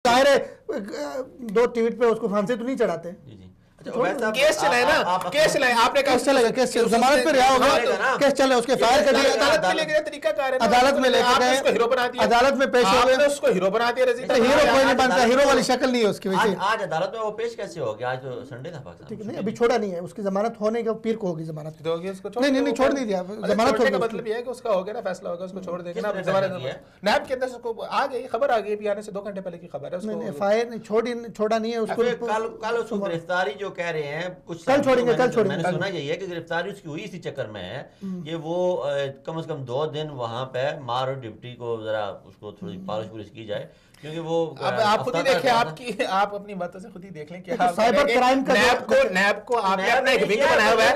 ظاہر ہے دو ٹویٹ پہ اس کو پھانسی تو نہیں چڑھاتے. کیس چلائے نا, کیس چلائے, آپ نے کہا چلے گا, کیس ضمانت پہ رہا ہوگا, کیس چلے, اس کے فائر کر دیا, عدالت میں لے کے طریقہ کار ہے, عدالت میں لے کے گئے, عدالت میں پیش ہو گئے, آپ نے اس کو ہیرو بنا دیا. رضی ہیرو کوئی نہیں بنتا, ہیرو والی شکل نہیں ہے اس کی وجہ. آج عدالت میں وہ پیش کیسے ہو گیا؟ آج تو سنڈے تھا پاکستان. ٹھیک ہے, نہیں ابھی چھوڑا نہیں ہے, اس کی ضمانت ہونے کا پیر کو ہوگی ضمانت. نہیں نہیں چھوڑ نہیں دیا, ضمانت ہونے کا مطلب یہ ہے کہ اس کا ہو گیا نا, فیصلہ ہوگا, اس کو چھوڑ دیں گے نا. نیب کے اندر اس کو آ گئی خبر, آ گئی ابھی آنے سے 2 گھنٹے پہلے کی خبر ہے. نہیں ایف آئی آر چھوڑا نہیں ہے اس کو. کل اس کو گرفتاری جو کہہ رہے ہیں, کچھ کل چھوڑیں گے, کل چھوڑیں گے. میں نے سنا یہی ہے کہ گرفتاری اس کی ہوئی اسی چکر میں ہے کہ وہ کم از کم 2 دن وہاں پہ مار اور ڈپٹی کو ذرا اس کو تھوڑی پالش پولش کی جائے, کیونکہ وہ آپ خود ہی دیکھیں, آپ اپنی باتوں سے خود ہی دیکھ لیں کہ سائبر کرائم کا نیب کو آپ نے اپنا ایک ونگ بنایا ہوا ہے,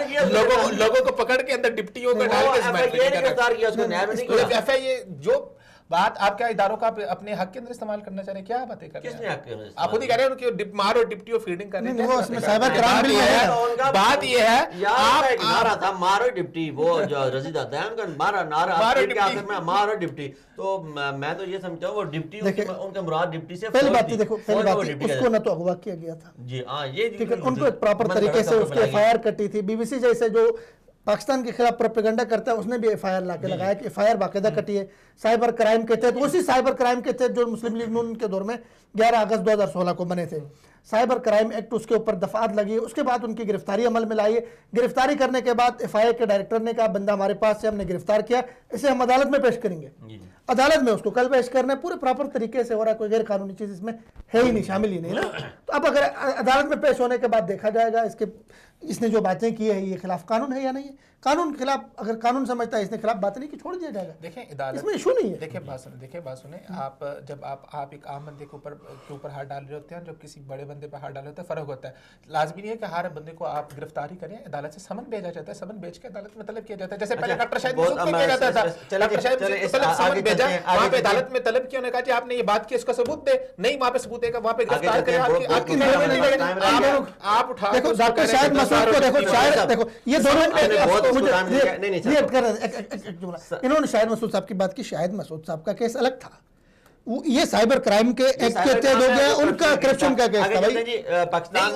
لوگوں کو پکڑ کے اندر ڈپٹیوں کو ڈال کے گرفتار کیا, اس کو نیب نے کیا. ایف آئی اے جو بات آپ کیا اداروں کا اپنے حق کے اندر استعمال کرنا چاہ رہے ہیں, کیا باتیں کر رہے ہیں؟ کس نے حق کے اندر آپ خود ہی کہہ رہے ہیں کہ مار اور ڈپٹی فیڈنگ کر رہے ہیں. وہ اس میں سائبر کرائم بھی ہے. بات یہ ہے آپ نعرہ تھا مار اور ڈپٹی, وہ جو رضی داتا ہے ان کا مارا نعرہ مار اور ڈپٹی, تو میں تو یہ سمجھتا ہوں وہ ڈپٹی ان کا مراد ڈپٹی سے. پہلی بات دیکھو, پہلی بات اس کو نہ تو اغوا کیا گیا تھا, جی ہاں, یہ ان کو ایک پراپر طریقے سے اس کی ایف آئی آر کٹی تھی. بی بی سی جیسے جو پاکستان کے خلاف پروپیگنڈا کرتا ہے اس نے بھی ایف آئی آر لا کے لگایا کہ ایف آئی آر باقاعدہ کٹی ہے سائبر کرائم کے تحت. اسی سائبر کرائم کے تحت جو مسلم لیگ نون کے دور میں 11 اگست 2016 کو بنے تھے, سائبر کرائم ایکٹ, اس کے اوپر دفعات لگی. اس کے بعد ان کی گرفتاری عمل میں لائی ہے. گرفتاری کرنے کے بعد ایف آئی اے کے ڈائریکٹر نے کہا بندہ ہمارے پاس سے, ہم نے گرفتار کیا, اسے ہم عدالت میں پیش کریں گے. عدالت میں اس کو کل پیش کرنا ہے, پورے پراپر طریقے سے ہو رہا ہے, کوئی غیر قانونی چیز اس میں ہے ہی نہیں, شامل ہی نہیں نا. تو اب اگر عدالت میں پیش ہونے کے بعد دیکھا جائے گا اس نے جو باتیں کی ہے یہ خلاف قانون ہے یا نہیں ہے. قانون کے خلاف, اگر قانون سمجھتا ہے اس نے خلاف بات نہیں کی, چھوڑ دیا جائے گا. دیکھیں عدالت اس میں ایشو نہیں ہے. دیکھیں بات سنیں, آپ جب آپ ایک عام بندے کے اوپر ہاتھ ڈال رہے ہوتے ہیں, جب کسی بڑے بندے پہ ہاتھ ڈال رہے ہوتے ہیں, فرق ہوتا ہے. لازمی نہیں ہے کہ ہر بندے کو آپ گرفتاری کریں, عدالت سے سمن بھیجا جاتا ہے, سمن بھیج کے عدالت میں طلب کیا جاتا ہے. جیسے پہلے ڈاکٹر شاہد مسعود کو کیا جاتا تھا, ڈاکٹر شاہد مسعود کو سمن بھیجا, وہاں پہ عدالت میں طلب کیا, انہوں نے کہا جی آپ نے یہ بات کی, اس کا ثبوت دے, نہیں وہاں پہ ثبوت ہے, وہاں پہ گرفتار کریں. آپ اٹھا دیکھو ڈاکٹر شاہد مسعود کو, دیکھو یہ دونوں انہوں نے شاہد مسعود صاحب کی بات کی. شاہد مسعود صاحب کا کیس الگ تھا, یہ سائبر کرائم کے ایکٹ کے تحت ہو گیا, ان کا کرپشن کا کیس تھا.